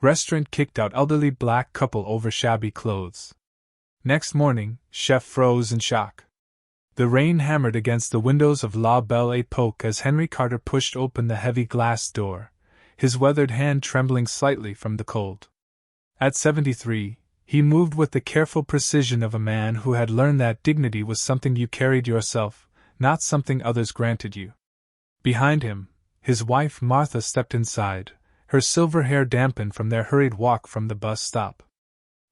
Restaurant kicked out elderly black couple over shabby clothes. Next morning, chef froze in shock. The rain hammered against the windows of La Belle Époque as Henry Carter pushed open the heavy glass door, his weathered hand trembling slightly from the cold. At 73, he moved with the careful precision of a man who had learned that dignity was something you carried yourself, not something others granted you. Behind him, his wife Martha stepped inside, her silver hair dampened from their hurried walk from the bus stop.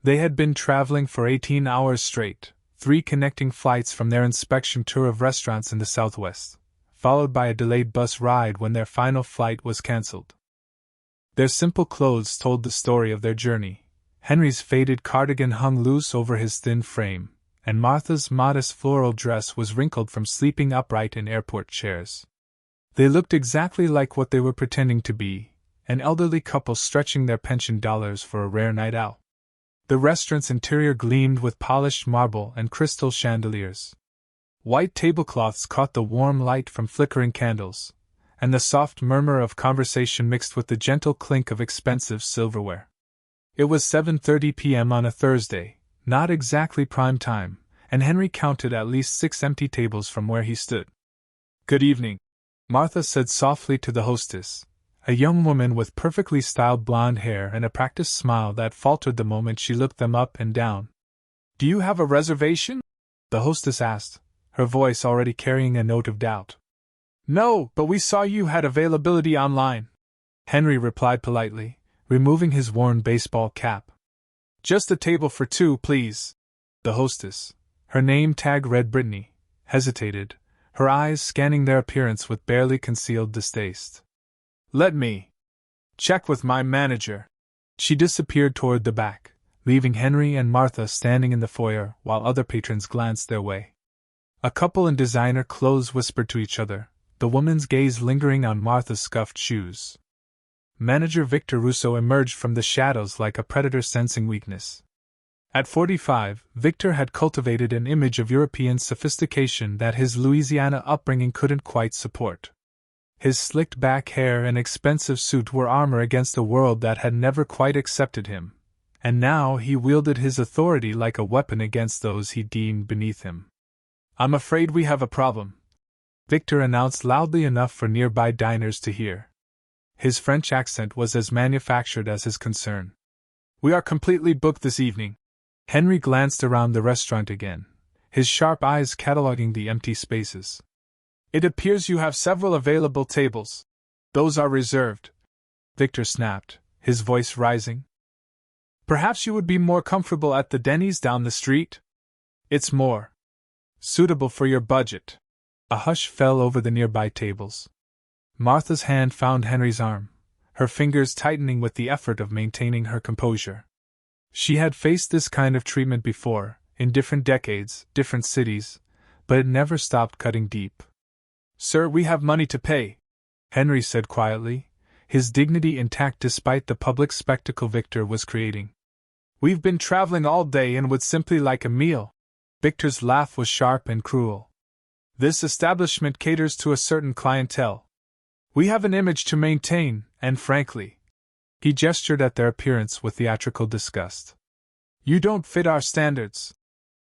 They had been traveling for 18 hours straight, 3 connecting flights from their inspection tour of restaurants in the Southwest, followed by a delayed bus ride when their final flight was cancelled. Their simple clothes told the story of their journey. Henry's faded cardigan hung loose over his thin frame, and Martha's modest floral dress was wrinkled from sleeping upright in airport chairs. They looked exactly like what they were pretending to be, an elderly couple stretching their pension dollars for a rare night out. The restaurant's interior gleamed with polished marble and crystal chandeliers. White tablecloths caught the warm light from flickering candles, and the soft murmur of conversation mixed with the gentle clink of expensive silverware. It was 7:30 p.m. on a Thursday, not exactly prime time, and Henry counted at least 6 empty tables from where he stood. "Good evening," Martha said softly to the hostess, a young woman with perfectly styled blonde hair and a practiced smile that faltered the moment she looked them up and down. "Do you have a reservation?" the hostess asked, her voice already carrying a note of doubt. "No, but we saw you had availability online," Henry replied politely, removing his worn baseball cap. "Just a table for 2, please." The hostess, her name tag read Brittany, hesitated, her eyes scanning their appearance with barely concealed distaste. "Let me check with my manager." She disappeared toward the back, leaving Henry and Martha standing in the foyer while other patrons glanced their way. A couple in designer clothes whispered to each other, the woman's gaze lingering on Martha's scuffed shoes. Manager Victor Russo emerged from the shadows like a predator sensing weakness. At 45, Victor had cultivated an image of European sophistication that his Louisiana upbringing couldn't quite support. His slicked back hair and expensive suit were armor against a world that had never quite accepted him, and now he wielded his authority like a weapon against those he deemed beneath him. "I'm afraid we have a problem," Victor announced loudly enough for nearby diners to hear. His French accent was as manufactured as his concern. "We are completely booked this evening." Henry glanced around the restaurant again, his sharp eyes cataloging the empty spaces. "It appears you have several available tables. Those are reserved," Victor snapped, his voice rising. "Perhaps you would be more comfortable at the Denny's down the street? It's more suitable for your budget." A hush fell over the nearby tables. Martha's hand found Henry's arm, her fingers tightening with the effort of maintaining her composure. She had faced this kind of treatment before, in different decades, different cities, but it never stopped cutting deep. "Sir, we have money to pay," Henry said quietly, his dignity intact despite the public spectacle Victor was creating. "We've been traveling all day and would simply like a meal." Victor's laugh was sharp and cruel. "This establishment caters to a certain clientele. We have an image to maintain, and frankly," he gestured at their appearance with theatrical disgust, "you don't fit our standards."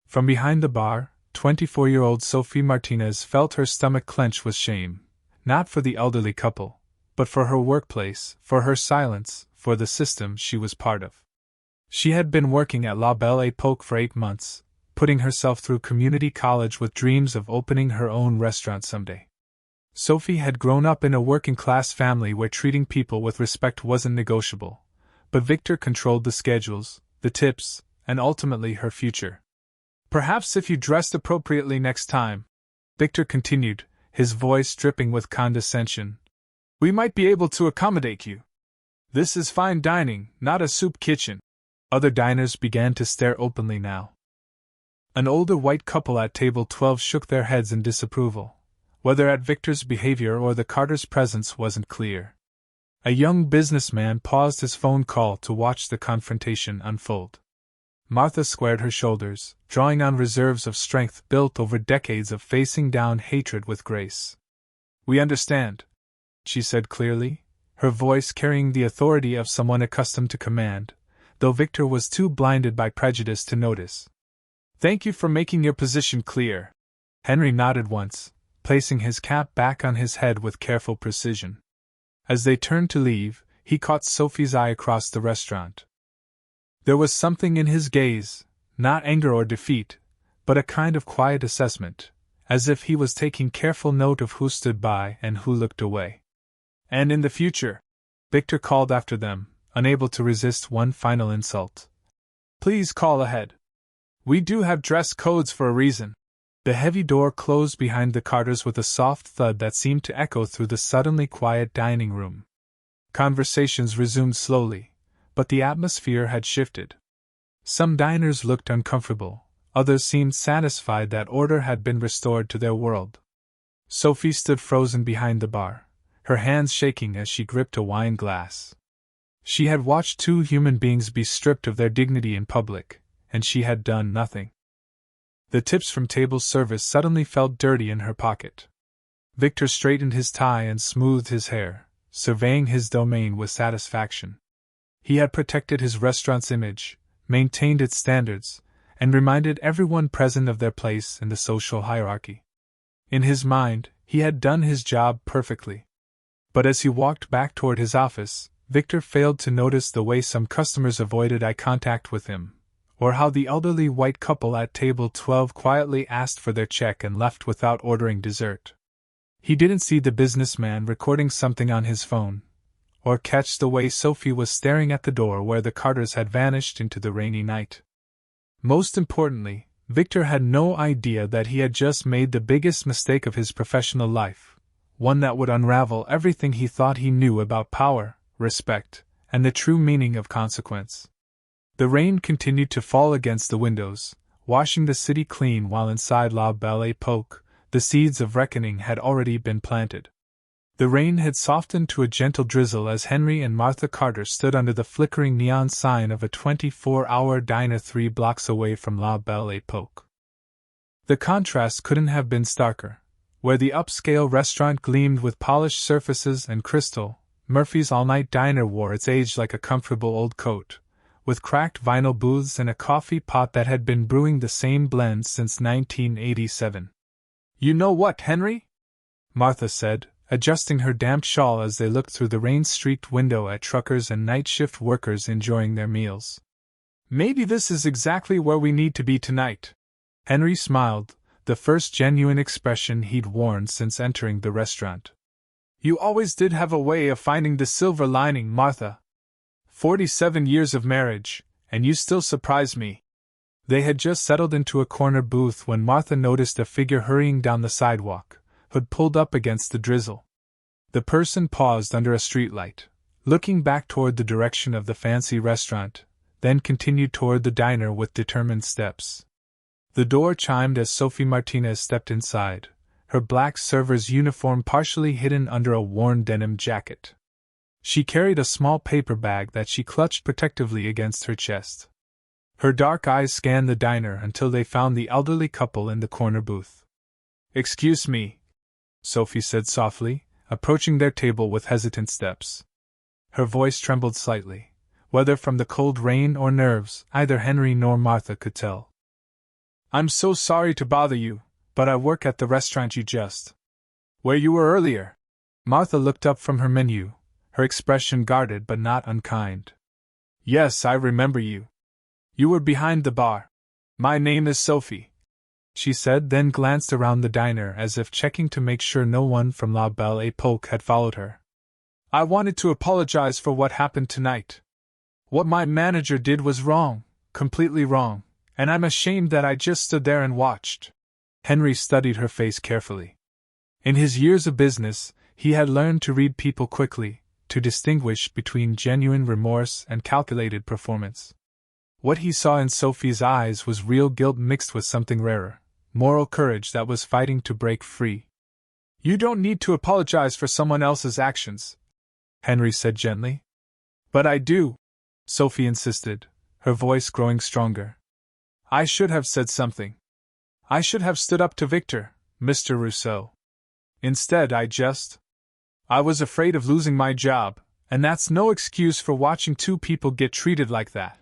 From behind the bar, 24-year-old Sophie Martinez felt her stomach clench with shame, not for the elderly couple, but for her workplace, for her silence, for the system she was part of. She had been working at La Belle Époque for 8 months, putting herself through community college with dreams of opening her own restaurant someday. Sophie had grown up in a working-class family where treating people with respect wasn't negotiable, but Victor controlled the schedules, the tips, and ultimately her future. "Perhaps if you dressed appropriately next time," Victor continued, his voice dripping with condescension, "we might be able to accommodate you. This is fine dining, not a soup kitchen." Other diners began to stare openly now. An older white couple at table 12 shook their heads in disapproval. Whether at Victor's behavior or the Carter's presence wasn't clear. A young businessman paused his phone call to watch the confrontation unfold. Martha squared her shoulders, drawing on reserves of strength built over decades of facing down hatred with grace. "We understand," she said clearly, her voice carrying the authority of someone accustomed to command, though Victor was too blinded by prejudice to notice. "Thank you for making your position clear." Henry nodded once, placing his cap back on his head with careful precision. As they turned to leave, he caught Sophie's eye across the restaurant. There was something in his gaze, not anger or defeat, but a kind of quiet assessment, as if he was taking careful note of who stood by and who looked away. "And in the future," Victor called after them, unable to resist one final insult, "please call ahead. We do have dress codes for a reason." The heavy door closed behind the Carters with a soft thud that seemed to echo through the suddenly quiet dining room. Conversations resumed slowly, but the atmosphere had shifted. Some diners looked uncomfortable, others seemed satisfied that order had been restored to their world. Sophie stood frozen behind the bar, her hands shaking as she gripped a wine glass. She had watched two human beings be stripped of their dignity in public, and she had done nothing. The tips from table service suddenly felt dirty in her pocket. Victor straightened his tie and smoothed his hair, surveying his domain with satisfaction. He had protected his restaurant's image, maintained its standards, and reminded everyone present of their place in the social hierarchy. In his mind, he had done his job perfectly. But as he walked back toward his office, Victor failed to notice the way some customers avoided eye contact with him, or how the elderly white couple at table 12 quietly asked for their check and left without ordering dessert. He didn't see the businessman recording something on his phone, or catch the way Sophie was staring at the door where the Carters had vanished into the rainy night. Most importantly, Victor had no idea that he had just made the biggest mistake of his professional life, one that would unravel everything he thought he knew about power, respect, and the true meaning of consequence. The rain continued to fall against the windows, washing the city clean while inside La Belle Époque, the seeds of reckoning had already been planted. The rain had softened to a gentle drizzle as Henry and Martha Carter stood under the flickering neon sign of a 24-hour diner 3 blocks away from La Belle Époque. The contrast couldn't have been starker. Where the upscale restaurant gleamed with polished surfaces and crystal, Murphy's all-night diner wore its age like a comfortable old coat, with cracked vinyl booths and a coffee pot that had been brewing the same blend since 1987. "You know what, Henry?" Martha said, adjusting her damp shawl as they looked through the rain-streaked window at truckers and night-shift workers enjoying their meals. "Maybe this is exactly where we need to be tonight." Henry smiled, the first genuine expression he'd worn since entering the restaurant. "You always did have a way of finding the silver lining, Martha. 47 years of marriage, and you still surprise me." They had just settled into a corner booth when Martha noticed a figure hurrying down the sidewalk, hood pulled up against the drizzle. The person paused under a streetlight, looking back toward the direction of the fancy restaurant, then continued toward the diner with determined steps. The door chimed as Sophie Martinez stepped inside, her black server's uniform partially hidden under a worn denim jacket. She carried a small paper bag that she clutched protectively against her chest. Her dark eyes scanned the diner until they found the elderly couple in the corner booth. "Excuse me," Sophie said softly, approaching their table with hesitant steps. Her voice trembled slightly, whether from the cold rain or nerves, neither Henry nor Martha could tell. "I'm so sorry to bother you, but I work at the restaurant you just where you were earlier." Martha looked up from her menu, her expression guarded but not unkind. "Yes, I remember you. You were behind the bar. My name is Sophie," she said, then glanced around the diner as if checking to make sure no one from La Belle Époque had followed her. "I wanted to apologize for what happened tonight. What my manager did was wrong, completely wrong, and I'm ashamed that I just stood there and watched." Henry studied her face carefully. In his years of business, he had learned to read people quickly, to distinguish between genuine remorse and calculated performance. What he saw in Sophie's eyes was real guilt mixed with something rarer, moral courage that was fighting to break free. "You don't need to apologize for someone else's actions," Henry said gently. "But I do," Sophie insisted, her voice growing stronger. "I should have said something. I should have stood up to Victor, Mr. Rousseau. Instead, I was afraid of losing my job, And that's no excuse for watching two people get treated like that.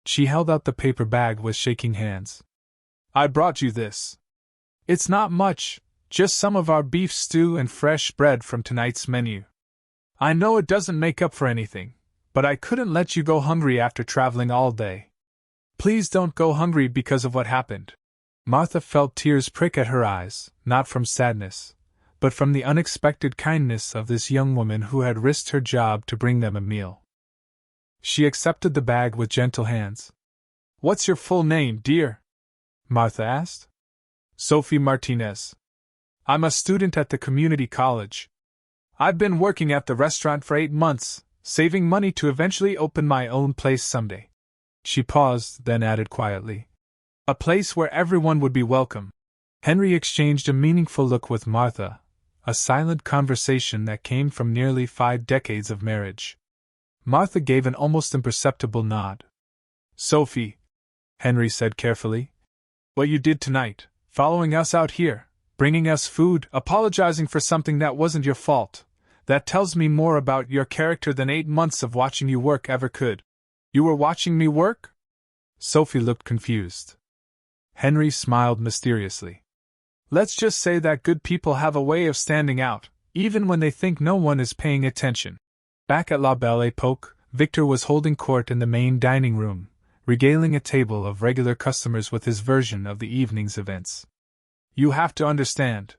She held out the paper bag with shaking hands. I brought you this. It's not much, just some of our beef stew and fresh bread from tonight's menu. I know it doesn't make up for anything, but I couldn't let you go hungry after traveling all day. Please don't go hungry because of what happened. Martha felt tears prick at her eyes, not from sadness, but from the unexpected kindness of this young woman who had risked her job to bring them a meal. She accepted the bag with gentle hands. What's your full name, dear? Martha asked. Sophie Martinez. I'm a student at the community college. I've been working at the restaurant for 8 months, saving money to eventually open my own place someday. She paused, then added quietly. A place where everyone would be welcome. Henry exchanged a meaningful look with Martha, a silent conversation that came from nearly 5 decades of marriage. Martha gave an almost imperceptible nod. Sophie, Henry said carefully, what you did tonight, following us out here, bringing us food, apologizing for something that wasn't your fault, that tells me more about your character than 8 months of watching you work ever could. You were watching me work? Sophie looked confused. Henry smiled mysteriously. Let's just say that good people have a way of standing out, even when they think no one is paying attention. Back at La Belle Époque, Victor was holding court in the main dining room, regaling a table of regular customers with his version of the evening's events. You have to understand,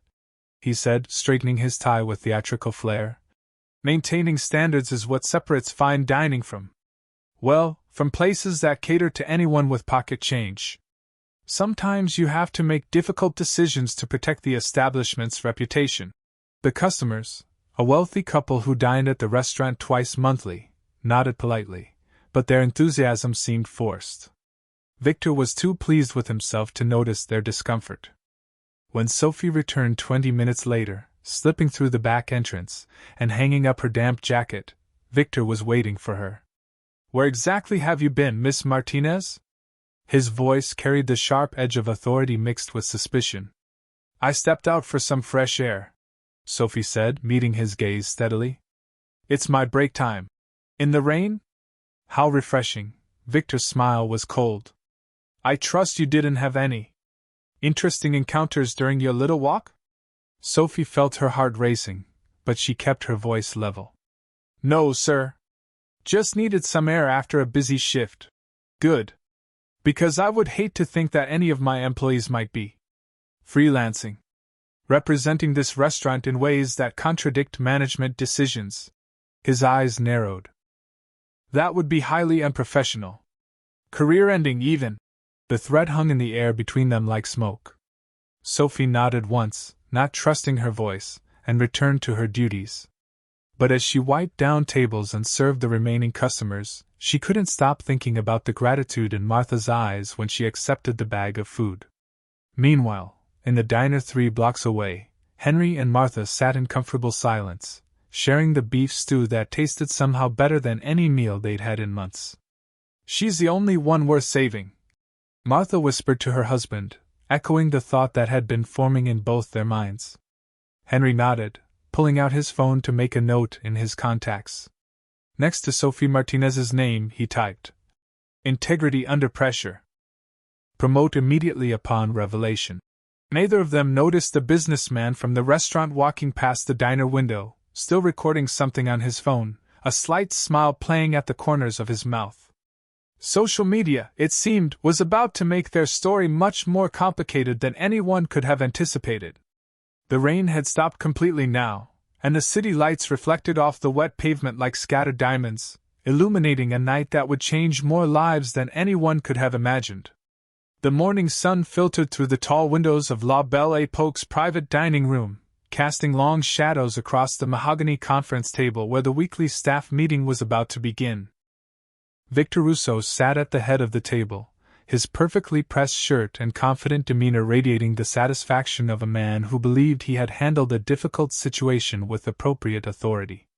he said, straightening his tie with theatrical flair. Maintaining standards is what separates fine dining from places that cater to anyone with pocket change. Sometimes you have to make difficult decisions to protect the establishment's reputation. The customers, a wealthy couple who dined at the restaurant twice monthly, nodded politely, but their enthusiasm seemed forced. Victor was too pleased with himself to notice their discomfort. When Sophie returned 20 minutes later, slipping through the back entrance and hanging up her damp jacket, Victor was waiting for her. Where exactly have you been, Miss Martinez? His voice carried the sharp edge of authority mixed with suspicion. I stepped out for some fresh air, Sophie said, meeting his gaze steadily. It's my break time. In the rain? How refreshing. Victor's smile was cold. I trust you didn't have any interesting encounters during your little walk? Sophie felt her heart racing, but she kept her voice level. No, sir. Just needed some air after a busy shift. Good. Because I would hate to think that any of my employees might be freelancing, representing this restaurant in ways that contradict management decisions. His eyes narrowed. That would be highly unprofessional. Career-ending even. The threat hung in the air between them like smoke. Sophie nodded once, not trusting her voice, and returned to her duties. But as she wiped down tables and served the remaining customers, she couldn't stop thinking about the gratitude in Martha's eyes when she accepted the bag of food. Meanwhile, in the diner 3 blocks away, Henry and Martha sat in comfortable silence, sharing the beef stew that tasted somehow better than any meal they'd had in months. She's the only one worth saving, Martha whispered to her husband, echoing the thought that had been forming in both their minds. Henry nodded, pulling out his phone to make a note in his contacts. Next to Sophie Martinez's name, he typed, Integrity under pressure. Promote immediately upon revelation. Neither of them noticed the businessman from the restaurant walking past the diner window, still recording something on his phone, a slight smile playing at the corners of his mouth. Social media, it seemed, was about to make their story much more complicated than anyone could have anticipated. The rain had stopped completely now, and the city lights reflected off the wet pavement like scattered diamonds, illuminating a night that would change more lives than anyone could have imagined. The morning sun filtered through the tall windows of La Belle Époque's private dining room, casting long shadows across the mahogany conference table where the weekly staff meeting was about to begin. Victor Rousseau sat at the head of the table, his perfectly pressed shirt and confident demeanor radiating the satisfaction of a man who believed he had handled a difficult situation with appropriate authority.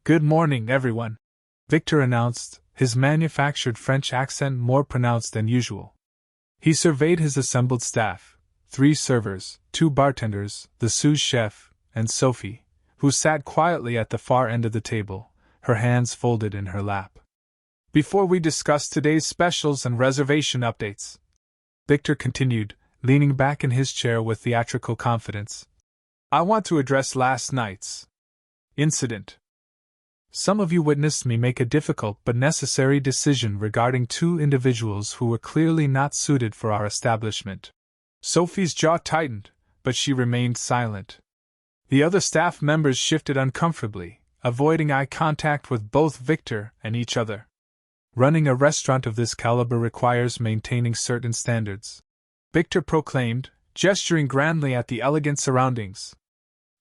Good morning, everyone, Victor announced, his manufactured French accent more pronounced than usual. He surveyed his assembled staff, 3 servers, 2 bartenders, the sous chef, and Sophie, who sat quietly at the far end of the table, her hands folded in her lap. "Before we discuss today's specials and reservation updates," Victor continued, leaning back in his chair with theatrical confidence, "I want to address last night's incident. Some of you witnessed me make a difficult but necessary decision regarding two individuals who were clearly not suited for our establishment." Sophie's jaw tightened, but she remained silent. The other staff members shifted uncomfortably, avoiding eye contact with both Victor and each other. Running a restaurant of this caliber requires maintaining certain standards, Victor proclaimed, gesturing grandly at the elegant surroundings.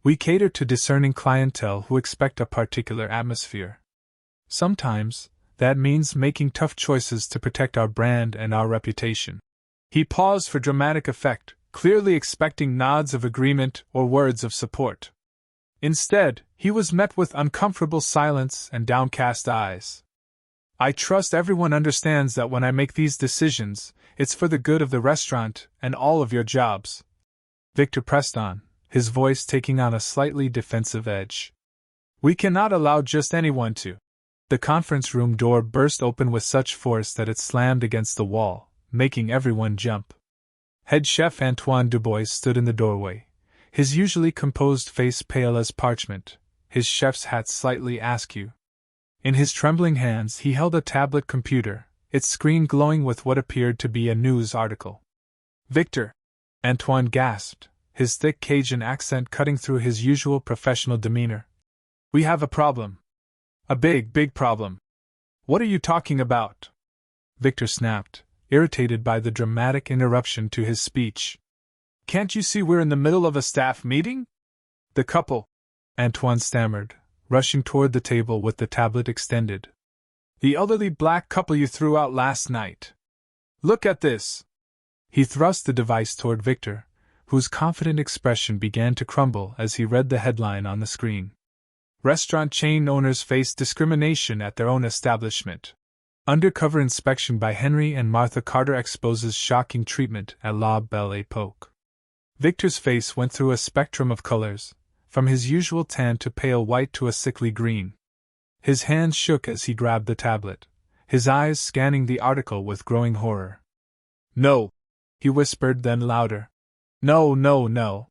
"We cater to discerning clientele who expect a particular atmosphere. Sometimes, that means making tough choices to protect our brand and our reputation." He paused for dramatic effect, clearly expecting nods of agreement or words of support. Instead, he was met with uncomfortable silence and downcast eyes. "I trust everyone understands that when I make these decisions, it's for the good of the restaurant and all of your jobs," Victor pressed on, his voice taking on a slightly defensive edge. "We cannot allow just anyone to." The conference room door burst open with such force that it slammed against the wall, making everyone jump. Head chef Antoine Dubois stood in the doorway, his usually composed face pale as parchment, his chef's hat slightly askew. In his trembling hands he held a tablet computer, its screen glowing with what appeared to be a news article. "Victor!" Antoine gasped, his thick Cajun accent cutting through his usual professional demeanor. "We have a problem. A big problem." "What are you talking about?" Victor snapped, irritated by the dramatic interruption to his speech. "Can't you see we're in the middle of a staff meeting?" "The couple," Antoine stammered, rushing toward the table with the tablet extended. "The elderly black couple you threw out last night. Look at this." He thrust the device toward Victor, whose confident expression began to crumble as he read the headline on the screen. "Restaurant chain owners face discrimination at their own establishment. Undercover inspection by Henry and Martha Carter exposes shocking treatment at La Belle Époque." Victor's face went through a spectrum of colors, from his usual tan to pale white to a sickly green. His hands shook as he grabbed the tablet, his eyes scanning the article with growing horror. "No," he whispered, then louder. No.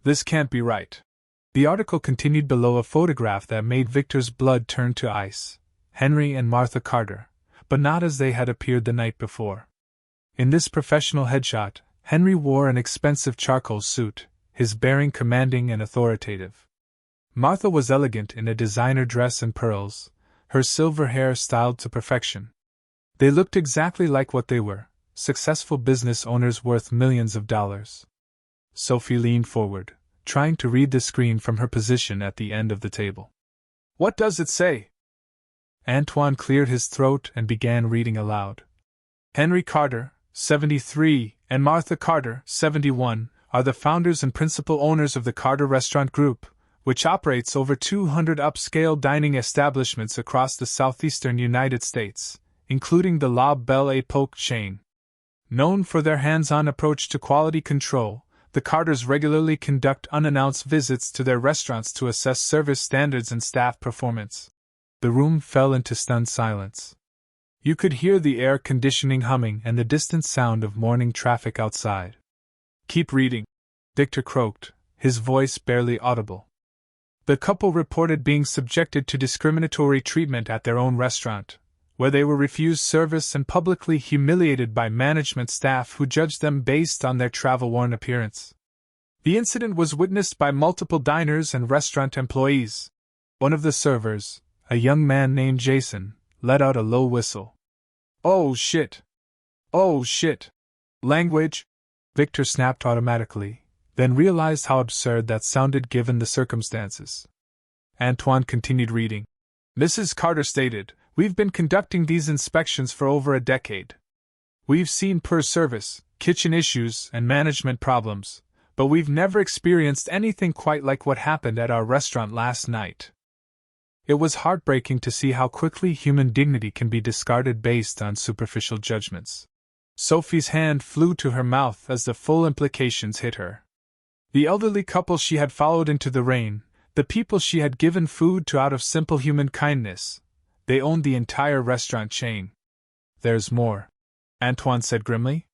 This can't be right." The article continued below a photograph that made Victor's blood turn to ice. Henry and Martha Carter, but not as they had appeared the night before. In this professional headshot, Henry wore an expensive charcoal suit, his bearing commanding and authoritative. Martha was elegant in a designer dress and pearls, her silver hair styled to perfection. They looked exactly like what they were, successful business owners worth millions of dollars. Sophie leaned forward, trying to read the screen from her position at the end of the table. "What does it say?" Antoine cleared his throat and began reading aloud. "Henry Carter, 73, and Martha Carter, 71, are the founders and principal owners of the Carter Restaurant Group, which operates over 200 upscale dining establishments across the southeastern United States, including the La Belle Époque chain. Known for their hands-on approach to quality control, the Carters regularly conduct unannounced visits to their restaurants to assess service standards and staff performance." The room fell into stunned silence. You could hear the air conditioning humming and the distant sound of morning traffic outside. "Keep reading," Victor croaked, his voice barely audible. "The couple reported being subjected to discriminatory treatment at their own restaurant, where they were refused service and publicly humiliated by management staff who judged them based on their travel-worn appearance. The incident was witnessed by multiple diners and restaurant employees. One of the servers, a young man named Jason, let out a low whistle. Oh shit! Language!" Victor snapped automatically, then realized how absurd that sounded given the circumstances. Antoine continued reading. "Mrs. Carter stated, 'We've been conducting these inspections for over a decade. We've seen poor service, kitchen issues, and management problems, but we've never experienced anything quite like what happened at our restaurant last night.' It was heartbreaking to see how quickly human dignity can be discarded based on superficial judgments. Sophie's hand flew to her mouth as the full implications hit her. The elderly couple she had followed into the rain, The people she had given food to out of simple human kindness. They owned the entire restaurant chain. There's more, Antoine said grimly.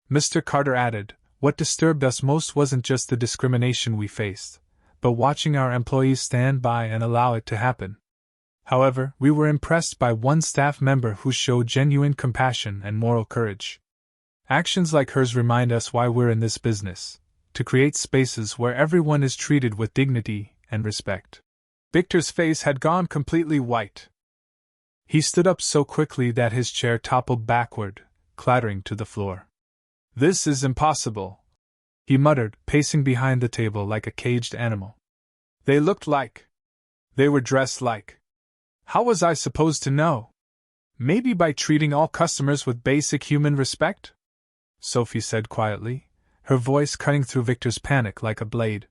Mr. Carter added, what disturbed us most wasn't just the discrimination we faced, but watching our employees stand by and allow it to happen. However, we were impressed by one staff member who showed genuine compassion and moral courage. Actions like hers remind us why we're in this business, to create spaces where everyone is treated with dignity and respect. Victor's face had gone completely white. He stood up so quickly that his chair toppled backward, clattering to the floor. This is impossible, he muttered, pacing behind the table like a caged animal. They looked like. They were dressed like. How was I supposed to know? Maybe by treating all customers with basic human respect? Sophie said quietly, her voice cutting through Victor's panic like a blade.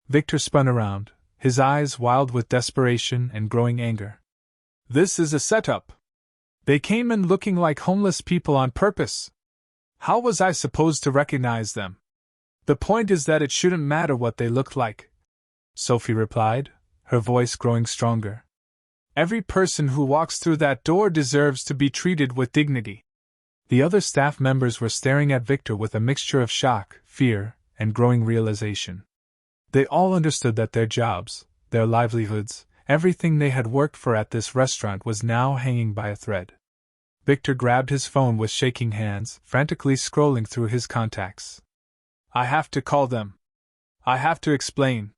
Victor spun around, his eyes wild with desperation and growing anger. This is a setup. They came in looking like homeless people on purpose. How was I supposed to recognize them? The point is that it shouldn't matter what they looked like, Sophie replied, her voice growing stronger. Every person who walks through that door deserves to be treated with dignity. The other staff members were staring at Victor with a mixture of shock, fear, and growing realization. They all understood that their jobs, their livelihoods, everything they had worked for at this restaurant was now hanging by a thread. Victor grabbed his phone with shaking hands, frantically scrolling through his contacts. I have to call them. I have to explain.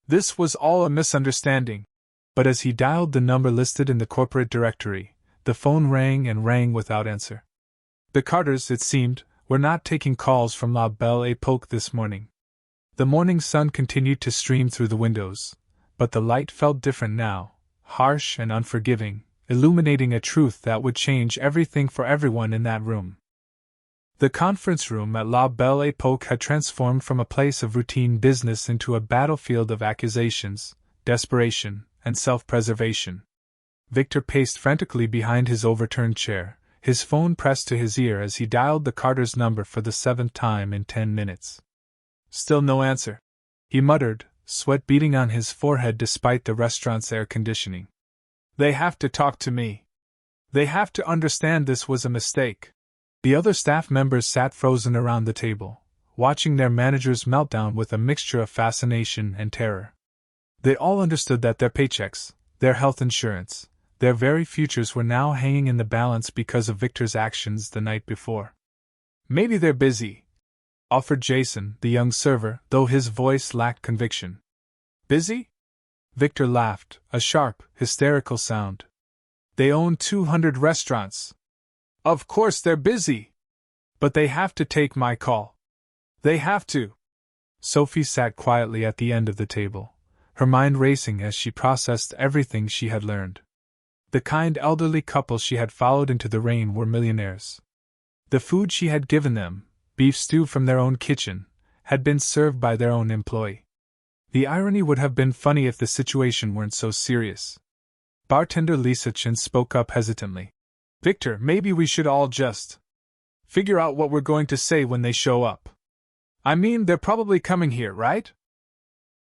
This was all a misunderstanding. But as he dialed the number listed in the corporate directory, the phone rang and rang without answer. The Carters, it seemed, were not taking calls from La Belle Époque this morning. The morning sun continued to stream through the windows, but the light felt different now, harsh and unforgiving, illuminating a truth that would change everything for everyone in that room. The conference room at La Belle Époque had transformed from a place of routine business into a battlefield of accusations, desperation, and self-preservation. Victor paced frantically behind his overturned chair, his phone pressed to his ear as he dialed the Carter's number for the 7th time in 10 minutes. Still no answer, he muttered, sweat beading on his forehead despite the restaurant's air conditioning. They have to talk to me. They have to understand this was a mistake. The other staff members sat frozen around the table, watching their manager's meltdown with a mixture of fascination and terror. They all understood that their paychecks, their health insurance, their very futures were now hanging in the balance because of Victor's actions the night before. Maybe they're busy, offered Jason, the young server, though his voice lacked conviction. Busy? Victor laughed, a sharp, hysterical sound. They own 200 restaurants. Of course they're busy. But they have to take my call. They have to. Sophie sat quietly at the end of the table, her mind racing as she processed everything she had learned. The kind elderly couple she had followed into the rain were millionaires. The food she had given them, beef stew from their own kitchen, had been served by their own employee. The irony would have been funny if the situation weren't so serious. Bartender Lisa Chin spoke up hesitantly. Victor, maybe we should all just figure out what we're going to say when they show up. I mean, they're probably coming here, right?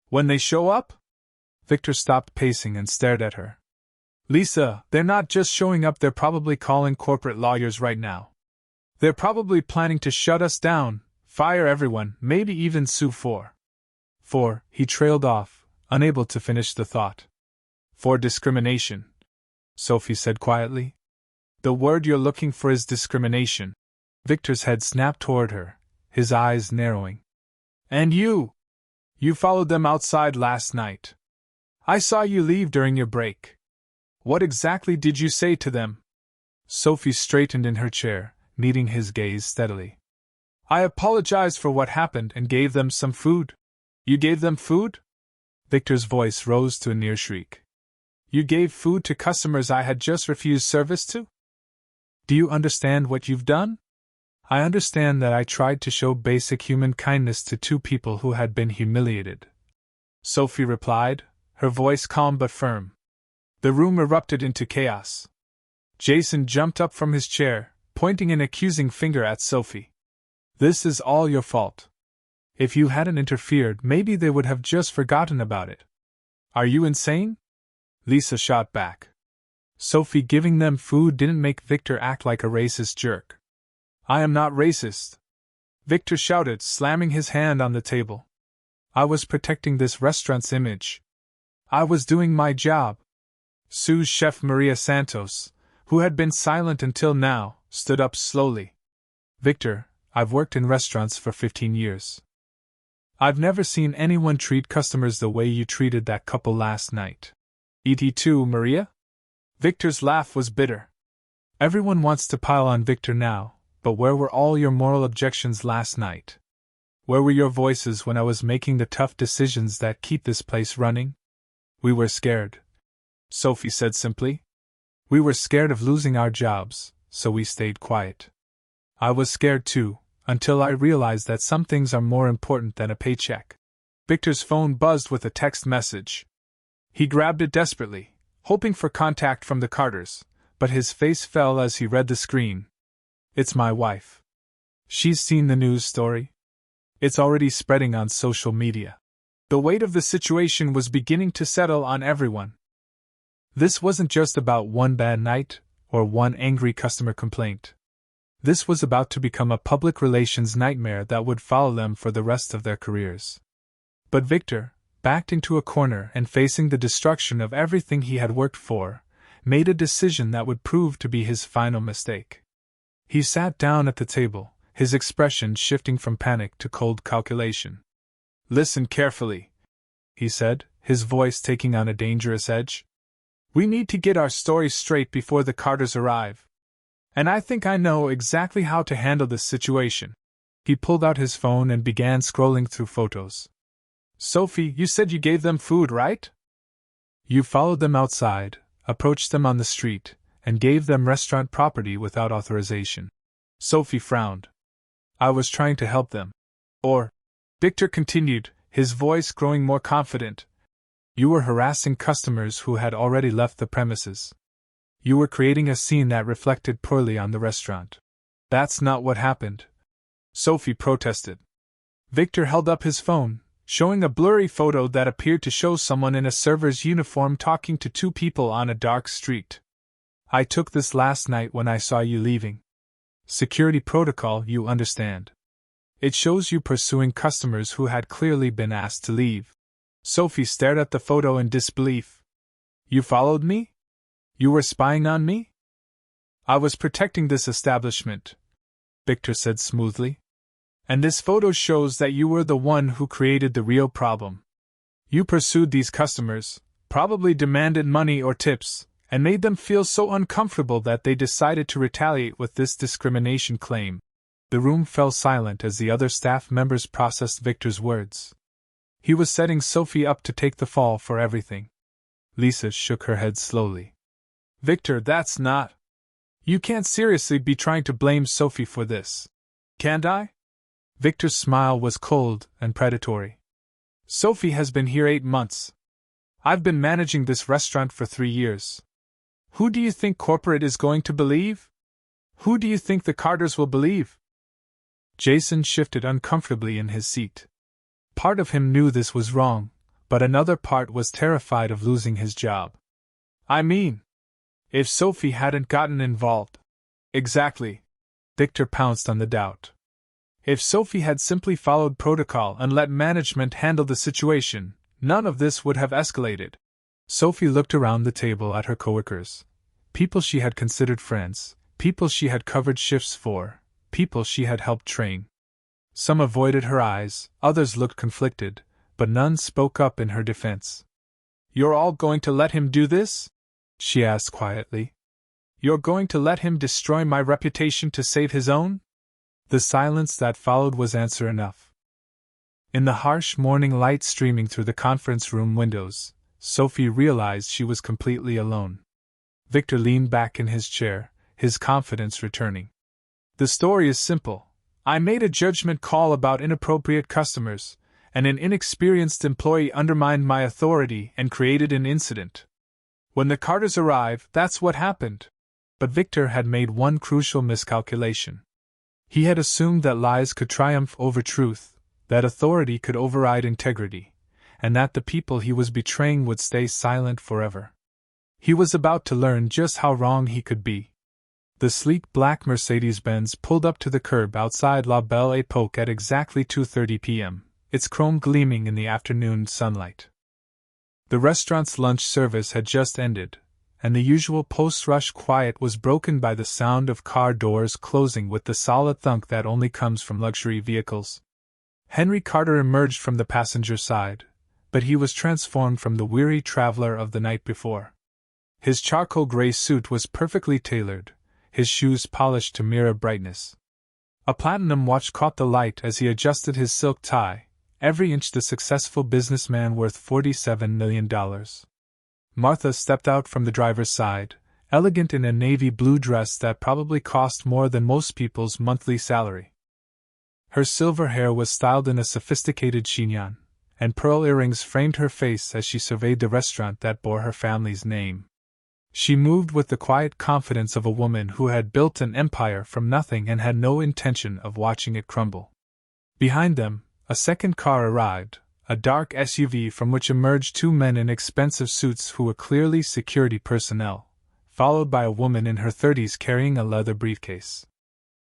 When they show up? Victor stopped pacing and stared at her. Lisa, they're not just showing up, they're probably calling corporate lawyers right now. They're probably planning to shut us down, fire everyone, maybe even sue for, he trailed off, unable to finish the thought. For discrimination, Sophie said quietly. The word you're looking for is discrimination. Victor's head snapped toward her, his eyes narrowing. And you followed them outside last night. I saw you leave during your break. What exactly did you say to them? Sophie straightened in her chair, meeting his gaze steadily. I apologized for what happened and gave them some food. You gave them food? Victor's voice rose to a near shriek. You gave food to customers I had just refused service to? Do you understand what you've done? I understand that I tried to show basic human kindness to two people who had been humiliated, Sophie replied, her voice calm but firm. The room erupted into chaos. Jason jumped up from his chair, pointing an accusing finger at Sophie. This is all your fault. If you hadn't interfered, maybe they would have just forgotten about it. Are you insane? Lisa shot back. Sophie giving them food didn't make Victor act like a racist jerk. I am not racist, Victor shouted, slamming his hand on the table. I was protecting this restaurant's image. I was doing my job. Sous Chef Maria Santos, who had been silent until now, stood up slowly. Victor, I've worked in restaurants for 15 years. I've never seen anyone treat customers the way you treated that couple last night. Et2, Maria? Victor's laugh was bitter. Everyone wants to pile on Victor now, but where were all your moral objections last night? Where were your voices when I was making the tough decisions that keep this place running? We were scared, Sophie said simply. We were scared of losing our jobs, so we stayed quiet. I was scared too, until I realized that some things are more important than a paycheck. Victor's phone buzzed with a text message. He grabbed it desperately, hoping for contact from the Carters, but his face fell as he read the screen. It's my wife. She's seen the news story. It's already spreading on social media. The weight of the situation was beginning to settle on everyone. This wasn't just about one bad night or one angry customer complaint. This was about to become a public relations nightmare that would follow them for the rest of their careers. But Victor, backed into a corner and facing the destruction of everything he had worked for, made a decision that would prove to be his final mistake. He sat down at the table, his expression shifting from panic to cold calculation. Listen carefully, he said, his voice taking on a dangerous edge. We need to get our story straight before the Carters arrive. And I think I know exactly how to handle this situation. He pulled out his phone and began scrolling through photos. Sophie, you said you gave them food, right? You followed them outside, approached them on the street, and gave them restaurant property without authorization. Sophie frowned. I was trying to help them. Or, Victor continued, his voice growing more confident. You were harassing customers who had already left the premises. You were creating a scene that reflected poorly on the restaurant. That's not what happened, Sophie protested. Victor held up his phone, showing a blurry photo that appeared to show someone in a server's uniform talking to two people on a dark street. I took this last night when I saw you leaving. Security protocol, you understand. It shows you pursuing customers who had clearly been asked to leave. Sophie stared at the photo in disbelief. You followed me? You were spying on me? I was protecting this establishment, Victor said smoothly. And this photo shows that you were the one who created the real problem. You pursued these customers, probably demanded money or tips, and made them feel so uncomfortable that they decided to retaliate with this discrimination claim. The room fell silent as the other staff members processed Victor's words. He was setting Sophie up to take the fall for everything. Lisa shook her head slowly. Victor, that's not. You can't seriously be trying to blame Sophie for this. Can't I? Victor's smile was cold and predatory. Sophie has been here 8 months. I've been managing this restaurant for 3 years. Who do you think corporate is going to believe? Who do you think the Carters will believe? Jason shifted uncomfortably in his seat. Part of him knew this was wrong, but another part was terrified of losing his job. I mean, if Sophie hadn't gotten involved. Exactly. Victor pounced on the doubt. If Sophie had simply followed protocol and let management handle the situation, none of this would have escalated. Sophie looked around the table at her coworkers. People she had considered friends, people she had covered shifts for, people she had helped train. Some avoided her eyes, others looked conflicted, but none spoke up in her defense. You're all going to let him do this? She asked quietly. You're going to let him destroy my reputation to save his own? The silence that followed was answer enough. In the harsh morning light streaming through the conference room windows, Sophie realized she was completely alone. Victor leaned back in his chair, his confidence returning. The story is simple. I made a judgment call about inappropriate customers, and an inexperienced employee undermined my authority and created an incident. When the Carters arrived, that's what happened. But Victor had made one crucial miscalculation. He had assumed that lies could triumph over truth, that authority could override integrity, and that the people he was betraying would stay silent forever. He was about to learn just how wrong he could be. The sleek black Mercedes-Benz pulled up to the curb outside La Belle Époque at exactly 2:30 p.m., its chrome gleaming in the afternoon sunlight. The restaurant's lunch service had just ended, and the usual post-rush quiet was broken by the sound of car doors closing with the solid thunk that only comes from luxury vehicles. Henry Carter emerged from the passenger side, but he was transformed from the weary traveler of the night before. His charcoal gray suit was perfectly tailored, his shoes polished to mirror brightness. A platinum watch caught the light as he adjusted his silk tie, every inch the successful businessman worth $47 million. Martha stepped out from the driver's side, elegant in a navy blue dress that probably cost more than most people's monthly salary. Her silver hair was styled in a sophisticated chignon, and pearl earrings framed her face as she surveyed the restaurant that bore her family's name. She moved with the quiet confidence of a woman who had built an empire from nothing and had no intention of watching it crumble. Behind them, a second car arrived, a dark SUV from which emerged two men in expensive suits who were clearly security personnel, followed by a woman in her 30s carrying a leather briefcase.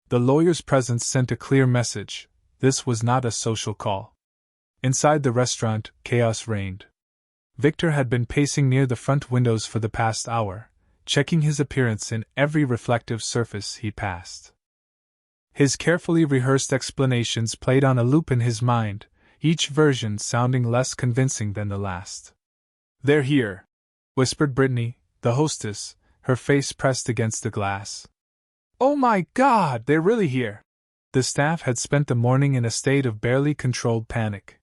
The lawyer's presence sent a clear message: this was not a social call. Inside the restaurant, chaos reigned. Victor had been pacing near the front windows for the past hour, checking his appearance in every reflective surface he passed. His carefully rehearsed explanations played on a loop in his mind, each version sounding less convincing than the last. "They're here," whispered Brittany, the hostess, her face pressed against the glass. "Oh my God, they're really here!" The staff had spent the morning in a state of barely controlled panic.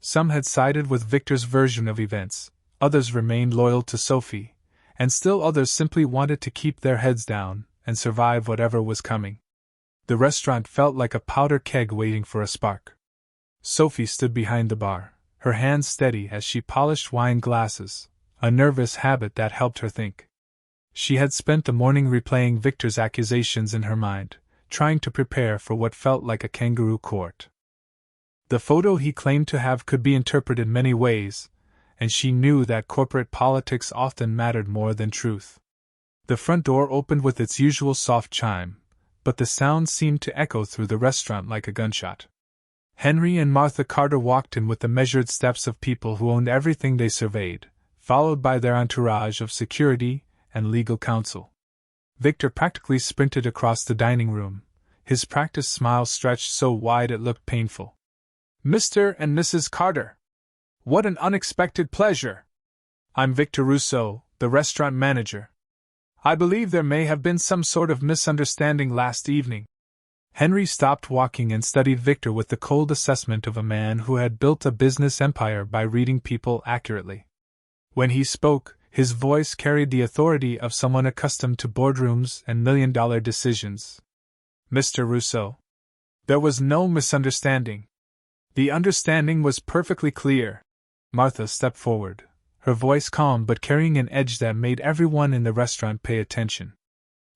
Some had sided with Victor's version of events, others remained loyal to Sophie, and still others simply wanted to keep their heads down and survive whatever was coming. The restaurant felt like a powder keg waiting for a spark. Sophie stood behind the bar, her hands steady as she polished wine glasses, a nervous habit that helped her think. She had spent the morning replaying Victor's accusations in her mind, trying to prepare for what felt like a kangaroo court. The photo he claimed to have could be interpreted many ways, and she knew that corporate politics often mattered more than truth. The front door opened with its usual soft chime, but the sound seemed to echo through the restaurant like a gunshot. Henry and Martha Carter walked in with the measured steps of people who owned everything they surveyed, followed by their entourage of security and legal counsel. Victor practically sprinted across the dining room, his practiced smile stretched so wide it looked painful. "Mr. and Mrs. Carter! What an unexpected pleasure! I'm Victor Rousseau, the restaurant manager. I believe there may have been some sort of misunderstanding last evening." Henry stopped walking and studied Victor with the cold assessment of a man who had built a business empire by reading people accurately. When he spoke, his voice carried the authority of someone accustomed to boardrooms and million-dollar decisions. "Mr. Rousseau, there was no misunderstanding. The understanding was perfectly clear." Martha stepped forward, her voice calm but carrying an edge that made everyone in the restaurant pay attention.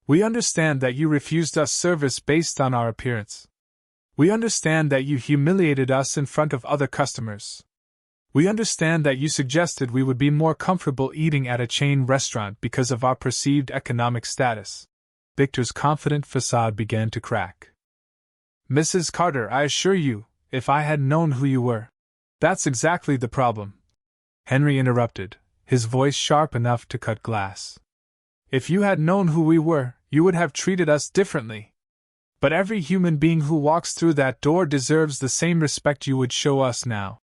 "We understand that you refused us service based on our appearance. We understand that you humiliated us in front of other customers. We understand that you suggested we would be more comfortable eating at a chain restaurant because of our perceived economic status." Victor's confident facade began to crack. "Mrs. Carter, I assure you, if I had known who you were—" "That's exactly the problem," Henry interrupted, his voice sharp enough to cut glass. "If you had known who we were, you would have treated us differently. But every human being who walks through that door deserves the same respect you would show us now."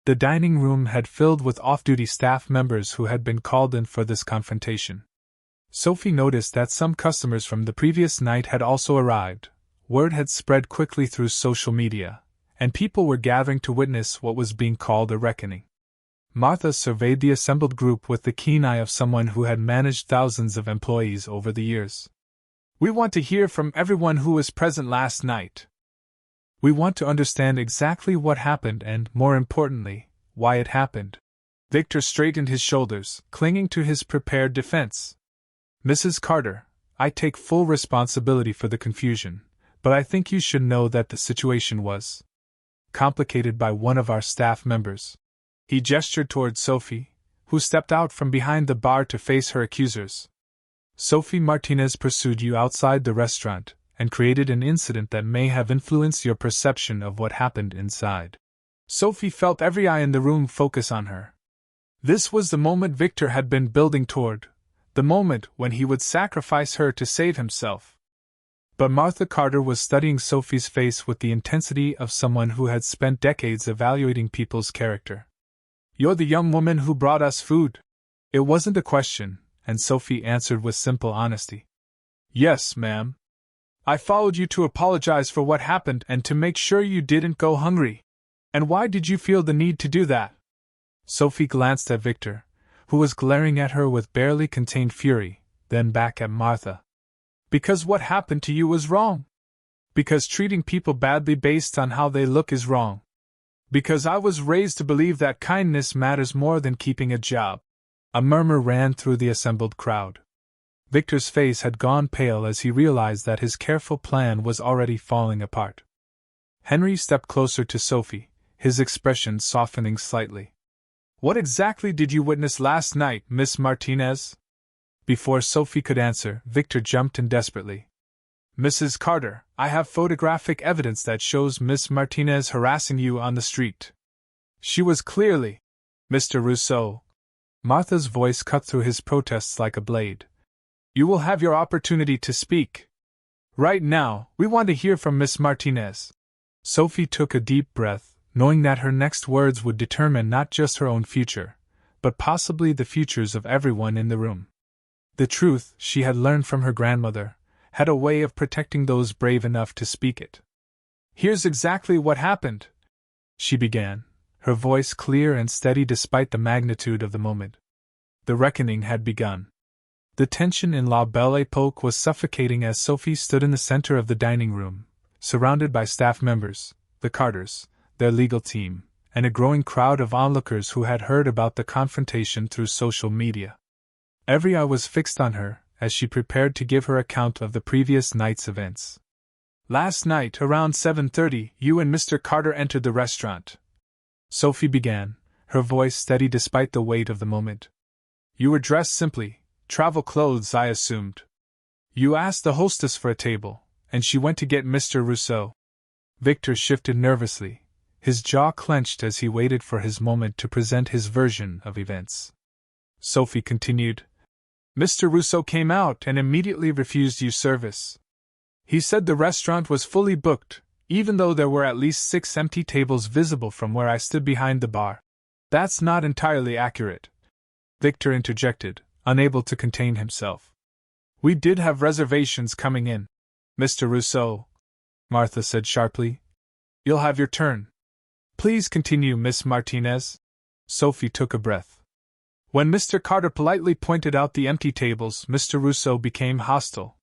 The dining room had filled with off-duty staff members who had been called in for this confrontation. Sophie noticed that some customers from the previous night had also arrived. Word had spread quickly through social media, and people were gathering to witness what was being called a reckoning. Martha surveyed the assembled group with the keen eye of someone who had managed thousands of employees over the years. "We want to hear from everyone who was present last night. We want to understand exactly what happened and, more importantly, why it happened." Victor straightened his shoulders, clinging to his prepared defense. "Mrs. Carter, I take full responsibility for the confusion, but I think you should know that the situation was complicated by one of our staff members. He gestured toward Sophie, who stepped out from behind the bar to face her accusers. Sophie Martinez pursued you outside the restaurant and created an incident that may have influenced your perception of what happened inside. Sophie felt every eye in the room focus on her. This was the moment Victor had been building toward, the moment when he would sacrifice her to save himself. But Martha Carter was studying Sophie's face with the intensity of someone who had spent decades evaluating people's character. "You're the young woman who brought us food." It wasn't a question, and Sophie answered with simple honesty. "Yes, ma'am. I followed you to apologize for what happened and to make sure you didn't go hungry." "And why did you feel the need to do that?" Sophie glanced at Victor, who was glaring at her with barely contained fury, then back at Martha. "Because what happened to you was wrong. Because treating people badly based on how they look is wrong. Because I was raised to believe that kindness matters more than keeping a job." A murmur ran through the assembled crowd. Victor's face had gone pale as he realized that his careful plan was already falling apart. Henry stepped closer to Sophie, his expression softening slightly. "What exactly did you witness last night, Miss Martinez?" Before Sophie could answer, Victor jumped in desperately. "Mrs. Carter, I have photographic evidence that shows Miss Martinez harassing you on the street. She was clearly—" "Mr. Rousseau." Martha's voice cut through his protests like a blade. "You will have your opportunity to speak. Right now, we want to hear from Miss Martinez." Sophie took a deep breath, knowing that her next words would determine not just her own future, but possibly the futures of everyone in the room. The truth, she had learned from her grandmother, had a way of protecting those brave enough to speak it. "Here's exactly what happened," she began, her voice clear and steady despite the magnitude of the moment. The reckoning had begun. The tension in La Belle Époque was suffocating as Sophie stood in the center of the dining room, surrounded by staff members, the Carters, their legal team, and a growing crowd of onlookers who had heard about the confrontation through social media. Every eye was fixed on her as she prepared to give her account of the previous night's events. "Last night, around 7:30, you and Mr. Carter entered the restaurant," Sophie began, her voice steady despite the weight of the moment. "You were dressed simply, travel clothes, I assumed. You asked the hostess for a table, and she went to get Mr. Rousseau." Victor shifted nervously, his jaw clenched as he waited for his moment to present his version of events. Sophie continued. "Mr. Rousseau came out and immediately refused you service. He said the restaurant was fully booked, even though there were at least 6 empty tables visible from where I stood behind the bar." "That's not entirely accurate," Victor interjected, unable to contain himself. "We did have reservations coming in." "Mr. Rousseau," Martha said sharply, "you'll have your turn. Please continue, Miss Martinez." Sophie took a breath. "When Mr. Carter politely pointed out the empty tables, Mr. Rousseau became hostile.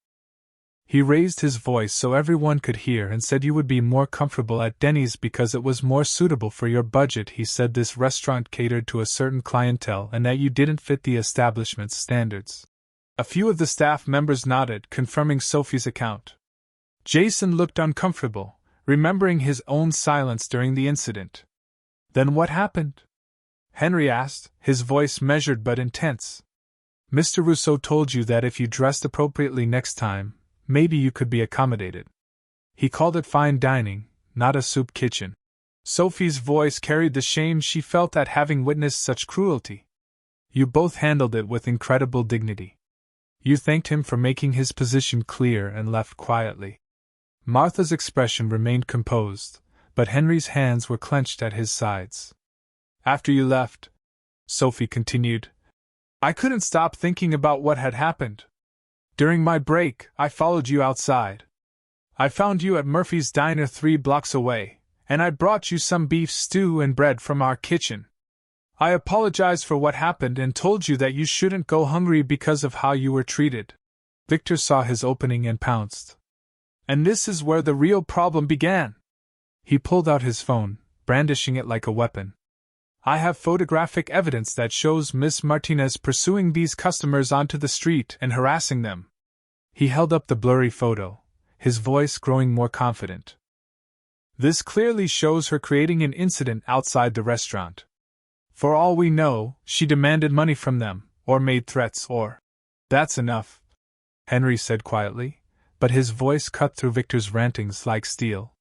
He raised his voice so everyone could hear and said you would be more comfortable at Denny's because it was more suitable for your budget. He said this restaurant catered to a certain clientele and that you didn't fit the establishment's standards." A few of the staff members nodded, confirming Sophie's account. Jason looked uncomfortable, remembering his own silence during the incident. "Then what happened?" Henry asked, his voice measured but intense. "Mr. Rousseau told you that if you dressed appropriately next time, maybe you could be accommodated. He called it fine dining, not a soup kitchen." Sophie's voice carried the shame she felt at having witnessed such cruelty. "You both handled it with incredible dignity. You thanked him for making his position clear and left quietly." Martha's expression remained composed, but Henry's hands were clenched at his sides. "After you left," Sophie continued, "I couldn't stop thinking about what had happened. During my break, I followed you outside. I found you at Murphy's Diner 3 blocks away, and I brought you some beef stew and bread from our kitchen. I apologized for what happened and told you that you shouldn't go hungry because of how you were treated." Victor saw his opening and pounced. "And this is where the real problem began." He pulled out his phone, brandishing it like a weapon. "I have photographic evidence that shows Miss Martinez pursuing these customers onto the street and harassing them." He held up the blurry photo, his voice growing more confident. "This clearly shows her creating an incident outside the restaurant. For all we know, she demanded money from them, or made threats, or. That's enough, Henry said quietly, but his voice cut through Victor's rantings like steel.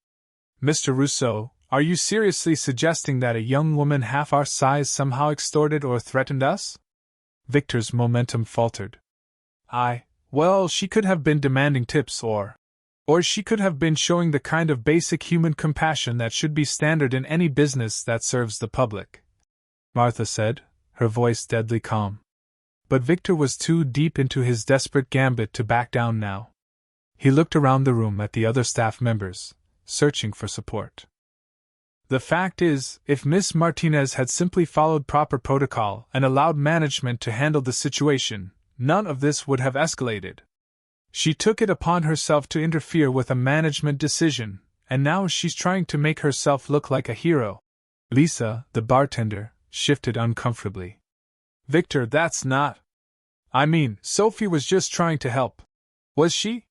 Mr. Rousseau, are you seriously suggesting that a young woman half our size somehow extorted or threatened us? Victor's momentum faltered. Well, she could have been demanding tips, or she could have been showing the kind of basic human compassion that should be standard in any business that serves the public, Martha said, her voice deadly calm. But Victor was too deep into his desperate gambit to back down now. He looked around the room at the other staff members, searching for support. The fact is, if Miss Martinez had simply followed proper protocol and allowed management to handle the situation, none of this would have escalated. She took it upon herself to interfere with a management decision, and now she's trying to make herself look like a hero. Lisa, the bartender, shifted uncomfortably. Victor, that's not. Sophie was just trying to help. Was she?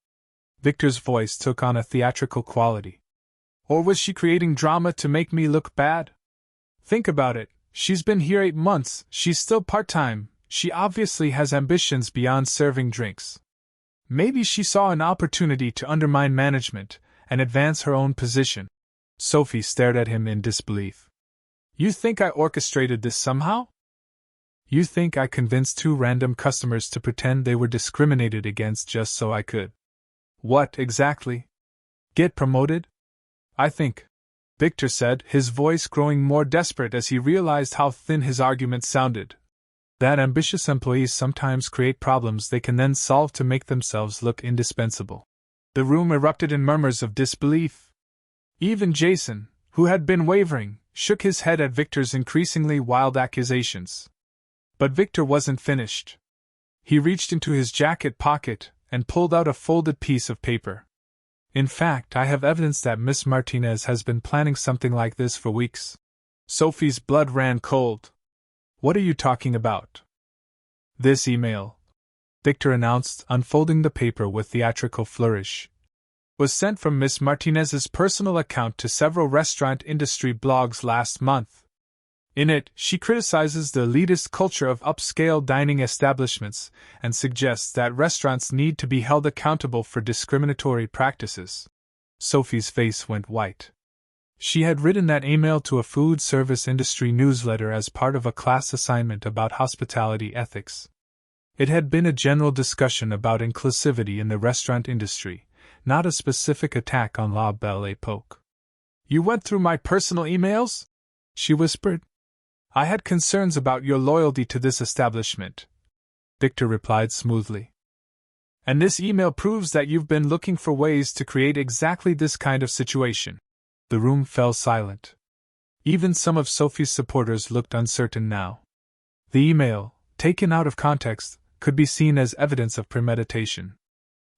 Victor's voice took on a theatrical quality. Or was she creating drama to make me look bad? Think about it, she's been here 8 months, she's still part-time, she obviously has ambitions beyond serving drinks. Maybe she saw an opportunity to undermine management and advance her own position. Sophie stared at him in disbelief. You think I orchestrated this somehow? You think I convinced 2 random customers to pretend they were discriminated against just so I could? What exactly? Get promoted? I think, Victor said, his voice growing more desperate as he realized how thin his argument sounded, that ambitious employees sometimes create problems they can then solve to make themselves look indispensable. The room erupted in murmurs of disbelief. Even Jason, who had been wavering, shook his head at Victor's increasingly wild accusations. But Victor wasn't finished. He reached into his jacket pocket and pulled out a folded piece of paper. In fact, I have evidence that Miss Martinez has been planning something like this for weeks. Sophie's blood ran cold. What are you talking about? This email, Victor announced, unfolding the paper with theatrical flourish, was sent from Miss Martinez's personal account to several restaurant industry blogs last month. In it, she criticizes the elitist culture of upscale dining establishments and suggests that restaurants need to be held accountable for discriminatory practices. Sophie's face went white. She had written that email to a food service industry newsletter as part of a class assignment about hospitality ethics. It had been a general discussion about inclusivity in the restaurant industry, not a specific attack on La Belle Époque. You went through my personal emails? She whispered. I had concerns about your loyalty to this establishment, Victor replied smoothly. And this email proves that you've been looking for ways to create exactly this kind of situation. The room fell silent. Even some of Sophie's supporters looked uncertain now. The email, taken out of context, could be seen as evidence of premeditation.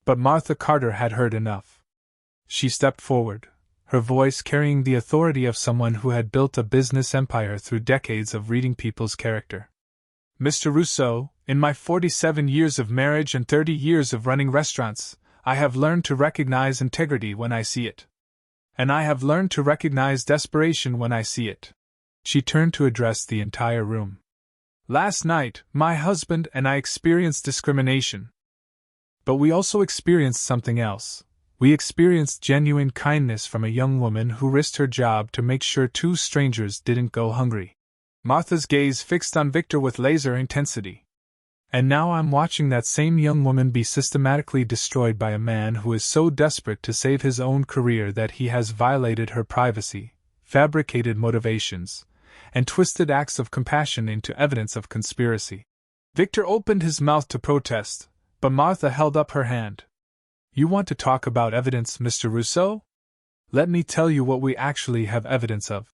But Martha Carter had heard enough. She stepped forward, her voice carrying the authority of someone who had built a business empire through decades of reading people's character. Mr. Rousseau, in my 47 years of marriage and 30 years of running restaurants, I have learned to recognize integrity when I see it. And I have learned to recognize desperation when I see it. She turned to address the entire room. Last night, my husband and I experienced discrimination. But we also experienced something else. We experienced genuine kindness from a young woman who risked her job to make sure 2 strangers didn't go hungry. Martha's gaze fixed on Victor with laser intensity. And now I'm watching that same young woman be systematically destroyed by a man who is so desperate to save his own career that he has violated her privacy, fabricated motivations, and twisted acts of compassion into evidence of conspiracy. Victor opened his mouth to protest, but Martha held up her hand. You want to talk about evidence, Mr. Rousseau? Let me tell you what we actually have evidence of.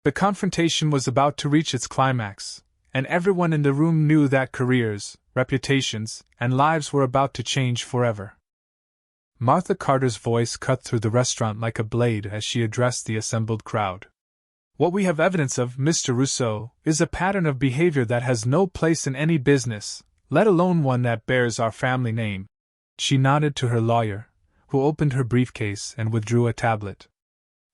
The confrontation was about to reach its climax, and everyone in the room knew that careers, reputations, and lives were about to change forever. Martha Carter's voice cut through the restaurant like a blade as she addressed the assembled crowd. What we have evidence of, Mr. Rousseau, is a pattern of behavior that has no place in any business, let alone one that bears our family name. She nodded to her lawyer, who opened her briefcase and withdrew a tablet.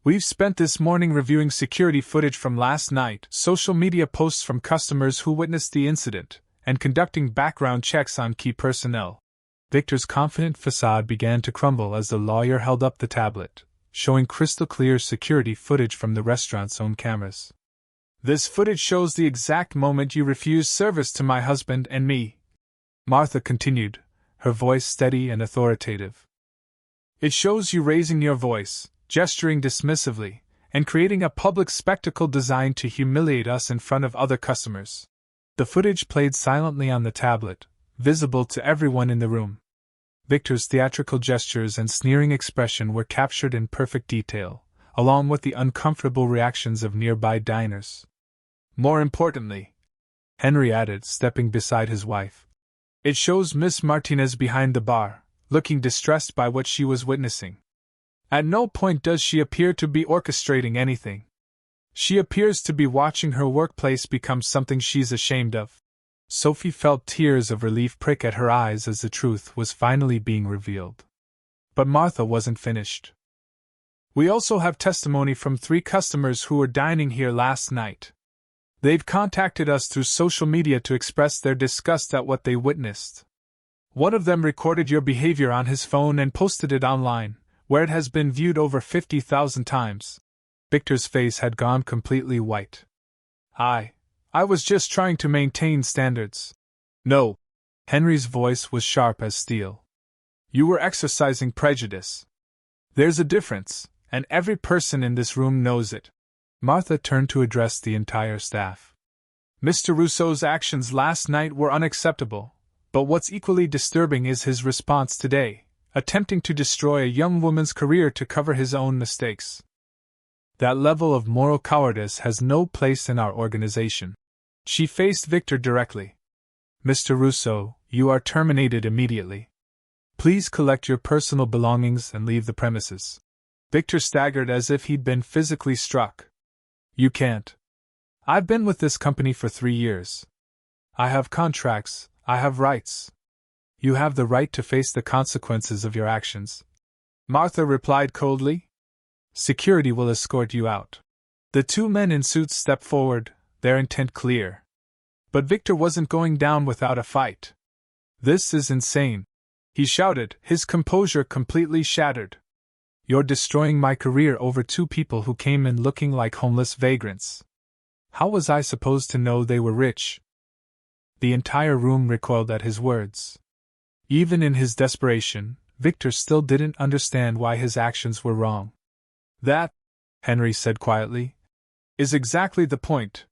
We've spent this morning reviewing security footage from last night, social media posts from customers who witnessed the incident, and conducting background checks on key personnel. Victor's confident facade began to crumble as the lawyer held up the tablet, showing crystal clear security footage from the restaurant's own cameras. This footage shows the exact moment you refused service to my husband and me, Martha continued, her voice steady and authoritative. It shows you raising your voice, gesturing dismissively, and creating a public spectacle designed to humiliate us in front of other customers. The footage played silently on the tablet, visible to everyone in the room. Victor's theatrical gestures and sneering expression were captured in perfect detail, along with the uncomfortable reactions of nearby diners. More importantly, Henry added, stepping beside his wife, it shows Miss Martinez behind the bar, looking distressed by what she was witnessing. At no point does she appear to be orchestrating anything. She appears to be watching her workplace become something she's ashamed of. Sophie felt tears of relief prick at her eyes as the truth was finally being revealed. But Martha wasn't finished. We also have testimony from 3 customers who were dining here last night. They've contacted us through social media to express their disgust at what they witnessed. One of them recorded your behavior on his phone and posted it online, where it has been viewed over 50,000 times. Victor's face had gone completely white. I was just trying to maintain standards. No. Henry's voice was sharp as steel. You were exercising prejudice. There's a difference, and every person in this room knows it. Martha turned to address the entire staff. Mr. Rousseau's actions last night were unacceptable, but what's equally disturbing is his response today, attempting to destroy a young woman's career to cover his own mistakes. That level of moral cowardice has no place in our organization. She faced Victor directly. Mr. Rousseau, you are terminated immediately. Please collect your personal belongings and leave the premises. Victor staggered as if he'd been physically struck. You can't. I've been with this company for 3 years. I have contracts, I have rights. You have the right to face the consequences of your actions. Martha replied coldly. Security will escort you out. The 2 men in suits stepped forward, their intent clear. But Victor wasn't going down without a fight. This is insane, he shouted, his composure completely shattered. You're destroying my career over 2 people who came in looking like homeless vagrants. How was I supposed to know they were rich? The entire room recoiled at his words. Even in his desperation, Victor still didn't understand why his actions were wrong. That, Henry said quietly, is exactly the point.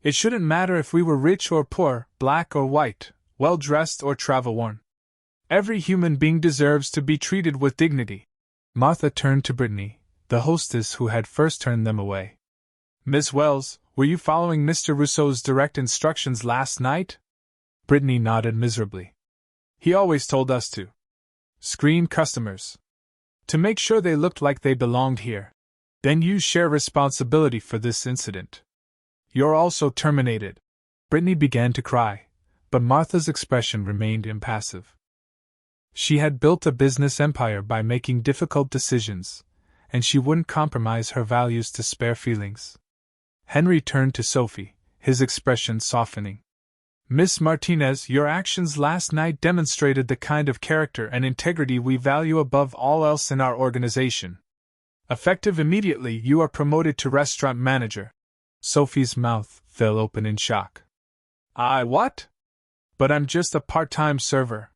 It shouldn't matter if we were rich or poor, black or white, well-dressed or travel-worn. Every human being deserves to be treated with dignity. Martha turned to Brittany, the hostess who had first turned them away. Miss Wells, were you following Mr. Rousseau's direct instructions last night? Brittany nodded miserably. He always told us to screen customers, to make sure they looked like they belonged here. Then you share responsibility for this incident. You're also terminated. Brittany began to cry, but Martha's expression remained impassive. She had built a business empire by making difficult decisions, and she wouldn't compromise her values to spare feelings. Henry turned to Sophie, his expression softening. Miss Martinez, your actions last night demonstrated the kind of character and integrity we value above all else in our organization. Effective immediately, you are promoted to restaurant manager. Sophie's mouth fell open in shock. What? But I'm just a part-time server.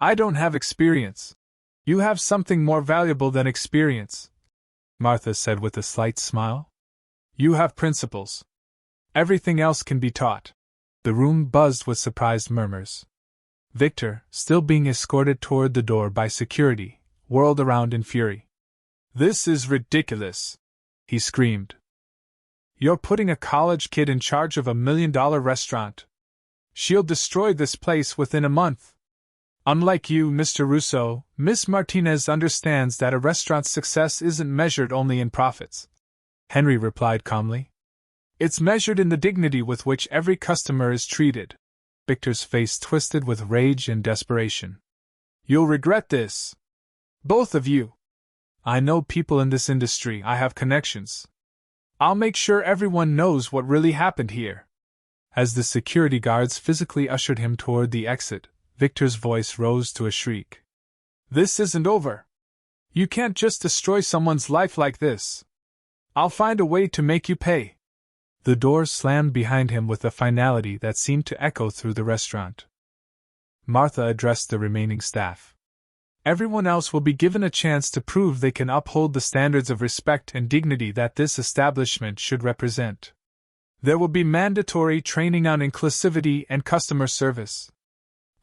I don't have experience. You have something more valuable than experience, Martha said with a slight smile. You have principles. Everything else can be taught. The room buzzed with surprised murmurs. Victor, still being escorted toward the door by security, whirled around in fury. This is ridiculous, he screamed. You're putting a college kid in charge of $1 million restaurant. She'll destroy this place within a month. Unlike you, Mr. Rousseau, Miss Martinez understands that a restaurant's success isn't measured only in profits. Henry replied calmly. It's measured in the dignity with which every customer is treated. Victor's face twisted with rage and desperation. You'll regret this. Both of you. I know people in this industry, I have connections. I'll make sure everyone knows what really happened here. As the security guards physically ushered him toward the exit, Victor's voice rose to a shriek. This isn't over. You can't just destroy someone's life like this. I'll find a way to make you pay. The doors slammed behind him with a finality that seemed to echo through the restaurant. Martha addressed the remaining staff. Everyone else will be given a chance to prove they can uphold the standards of respect and dignity that this establishment should represent. There will be mandatory training on inclusivity and customer service.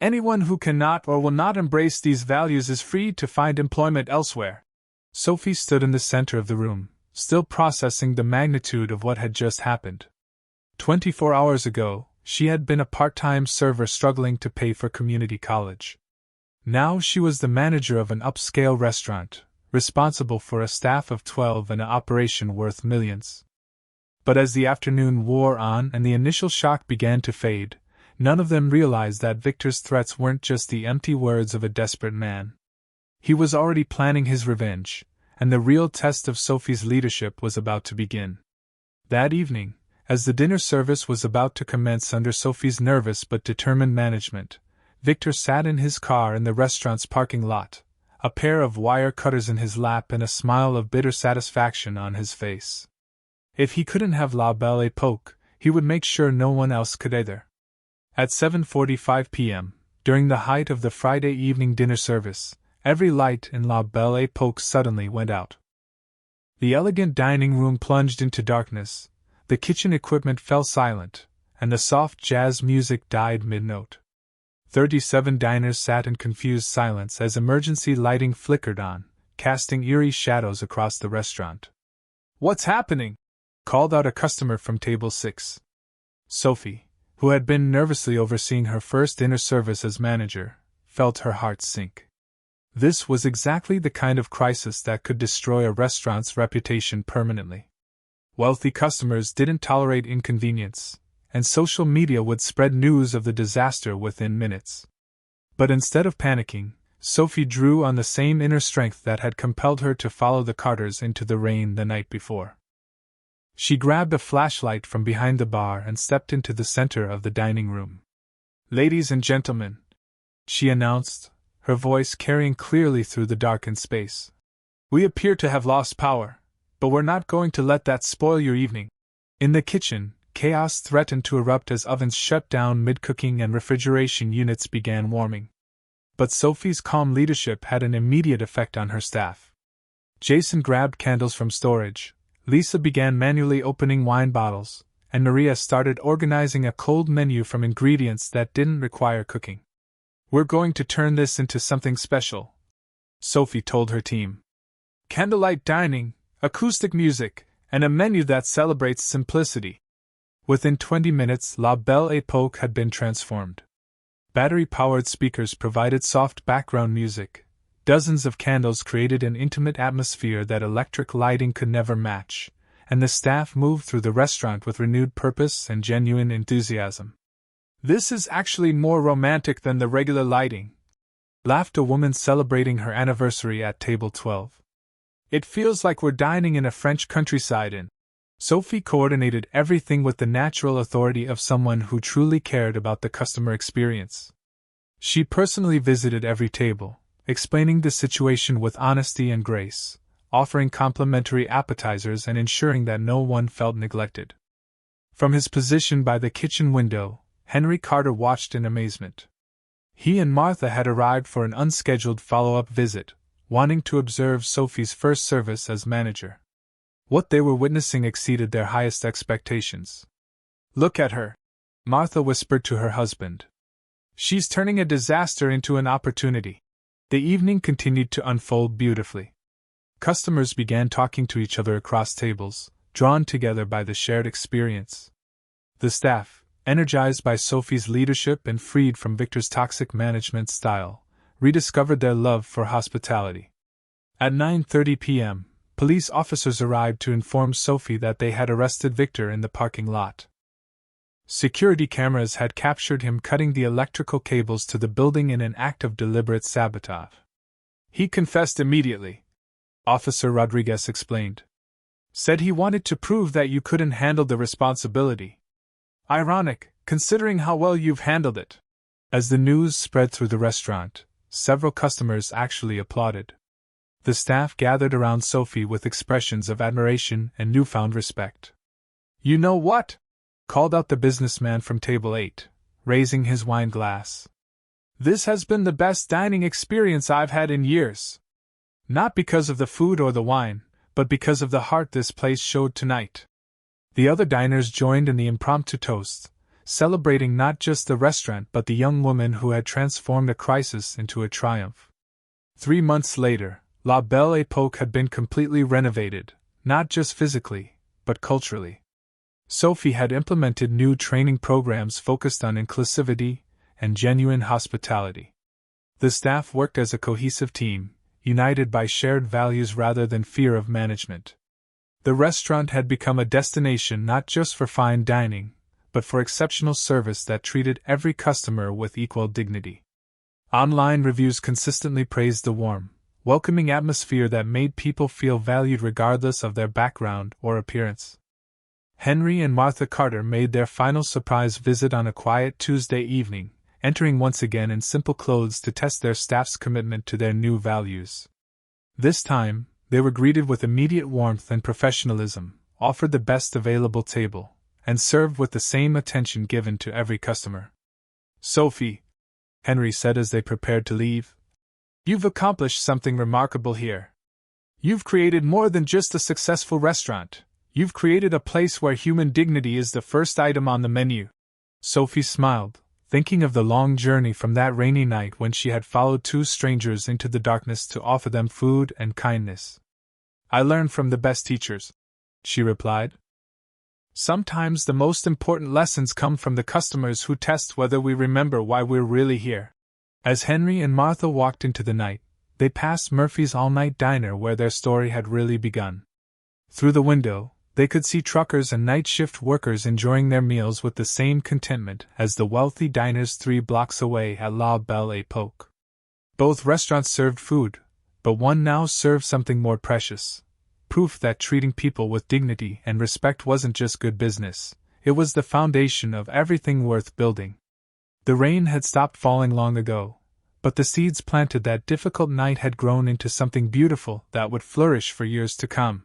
Anyone who cannot or will not embrace these values is free to find employment elsewhere. Sophie stood in the center of the room, still processing the magnitude of what had just happened. 24 hours ago, she had been a part-time server struggling to pay for community college. Now she was the manager of an upscale restaurant, responsible for a staff of 12 and an operation worth millions. But as the afternoon wore on and the initial shock began to fade, none of them realized that Victor's threats weren't just the empty words of a desperate man. He was already planning his revenge, and the real test of Sophie's leadership was about to begin. That evening, as the dinner service was about to commence under Sophie's nervous but determined management, Victor sat in his car in the restaurant's parking lot, a pair of wire cutters in his lap and a smile of bitter satisfaction on his face. If he couldn't have La Belle Époque, he would make sure no one else could either. At 7:45 p.m., during the height of the Friday evening dinner service, every light in La Belle Époque suddenly went out. The elegant dining room plunged into darkness, the kitchen equipment fell silent, and the soft jazz music died mid-note. 37 diners sat in confused silence as emergency lighting flickered on, casting eerie shadows across the restaurant. "What's happening?" called out a customer from table 6. Sophie, who had been nervously overseeing her first dinner service as manager, felt her heart sink. This was exactly the kind of crisis that could destroy a restaurant's reputation permanently. Wealthy customers didn't tolerate inconvenience, and social media would spread news of the disaster within minutes. But instead of panicking, Sophie drew on the same inner strength that had compelled her to follow the Carters into the rain the night before. She grabbed a flashlight from behind the bar and stepped into the center of the dining room. "Ladies and gentlemen," she announced, her voice carrying clearly through the darkened space. "We appear to have lost power, but we're not going to let that spoil your evening." In the kitchen, chaos threatened to erupt as ovens shut down mid-cooking and refrigeration units began warming. But Sophie's calm leadership had an immediate effect on her staff. Jason grabbed candles from storage, Lisa began manually opening wine bottles, and Maria started organizing a cold menu from ingredients that didn't require cooking. "We're going to turn this into something special," Sophie told her team. "Candlelight dining, acoustic music, and a menu that celebrates simplicity." Within 20 minutes, La Belle Époque had been transformed. Battery-powered speakers provided soft background music. Dozens of candles created an intimate atmosphere that electric lighting could never match, and the staff moved through the restaurant with renewed purpose and genuine enthusiasm. "This is actually more romantic than the regular lighting," laughed a woman celebrating her anniversary at table 12. "It feels like we're dining in a French countryside inn." Sophie coordinated everything with the natural authority of someone who truly cared about the customer experience. She personally visited every table, explaining the situation with honesty and grace, offering complimentary appetizers and ensuring that no one felt neglected. From his position by the kitchen window, Henry Carter watched in amazement. He and Martha had arrived for an unscheduled follow-up visit, wanting to observe Sophie's first service as manager. What they were witnessing exceeded their highest expectations. "Look at her," Martha whispered to her husband. "She's turning a disaster into an opportunity." The evening continued to unfold beautifully. Customers began talking to each other across tables, drawn together by the shared experience. The staff, energized by Sophie's leadership and freed from Victor's toxic management style, rediscovered their love for hospitality. At 9:30 p.m., police officers arrived to inform Sophie that they had arrested Victor in the parking lot. Security cameras had captured him cutting the electrical cables to the building in an act of deliberate sabotage. He confessed immediately. Officer Rodriguez explained. Said he wanted to prove that you couldn't handle the responsibility. Ironic, considering how well you've handled it. As the news spread through the restaurant, several customers actually applauded. The staff gathered around Sophie with expressions of admiration and newfound respect. You know what? Called out the businessman from table 8, raising his wine glass. This has been the best dining experience I've had in years. Not because of the food or the wine, but because of the heart this place showed tonight. The other diners joined in the impromptu toast, celebrating not just the restaurant but the young woman who had transformed a crisis into a triumph. 3 months later, La Belle Époque had been completely renovated, not just physically, but culturally. Sophie had implemented new training programs focused on inclusivity and genuine hospitality. The staff worked as a cohesive team, united by shared values rather than fear of management. The restaurant had become a destination not just for fine dining, but for exceptional service that treated every customer with equal dignity. Online reviews consistently praised the warm, welcoming atmosphere that made people feel valued regardless of their background or appearance. Henry and Martha Carter made their final surprise visit on a quiet Tuesday evening, entering once again in simple clothes to test their staff's commitment to their new values. This time, they were greeted with immediate warmth and professionalism, offered the best available table, and served with the same attention given to every customer. Sophie, Henry said as they prepared to leave, you've accomplished something remarkable here. You've created more than just a successful restaurant. You've created a place where human dignity is the first item on the menu. Sophie smiled, thinking of the long journey from that rainy night when she had followed 2 strangers into the darkness to offer them food and kindness. I learned from the best teachers, she replied. Sometimes the most important lessons come from the customers who test whether we remember why we're really here. As Henry and Martha walked into the night, they passed Murphy's all-night diner where their story had really begun. Through the window, they could see truckers and night shift workers enjoying their meals with the same contentment as the wealthy diners 3 blocks away at La Belle Époque. Both restaurants served food, but one now served something more precious. Proof that treating people with dignity and respect wasn't just good business, it was the foundation of everything worth building. The rain had stopped falling long ago, but the seeds planted that difficult night had grown into something beautiful that would flourish for years to come.